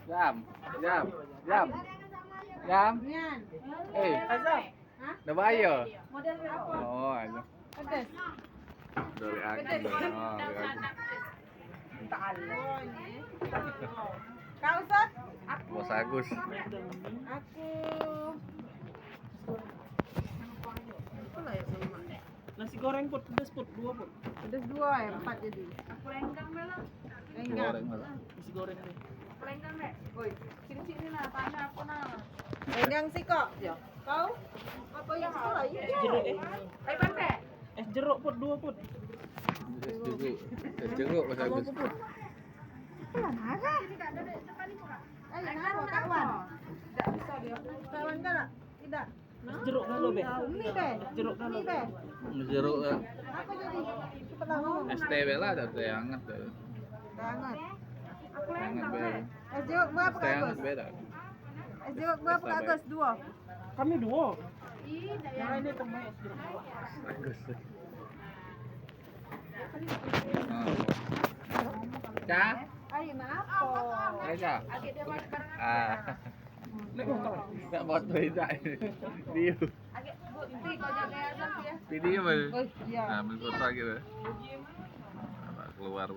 Jam, jam, jam, jam. Azam. Udah bayar. Model apa? Oh, aja. Pedas. Dari Agi. Oh, dari Agi. Tak ada. Oh, ini. Kau Ustaz? Bos Agus. Aku. Nasi goreng put, pedas put, 2 put. Pedas 2 ya, 4 jadi. Aku lenggang belum. Enggak. Goreng malah. Nasi goreng deh. Lenggang deh. Woi, sini-sini lah, tanya aku nah. Enggak sih kok. Kau? Apa yang salah? Es jeruk Ayo Bante. Es jeruk put, 2 put. Es jeruk. Es jeruk Bos Agus. Ayo, kenapa kawan? Tidak bisa dia. Kawan kan? Tidak. Es jeruk dulu be. Ini be. Es jeruk dulu. Ini be. Es jeruk ya. Apa jadi? Cepat ngomong. Es teh bela ada teh hangat tuh. Jangan. Hangat bela. Es jeruk berapa Teh hangat Agus? beda. Es jeruk berapa Agus? 2. Kami 2. Ih, Yang ini tambah es jeruk. Agus. Cah, Ayo, maaf. ayo Cah. agak dia buat barang. Ah. Nek motor. Tak buat beda. Dia. Agak bukti kau jaga azam ya. Video. Oh, iya. Ambil foto gitu. Keluar.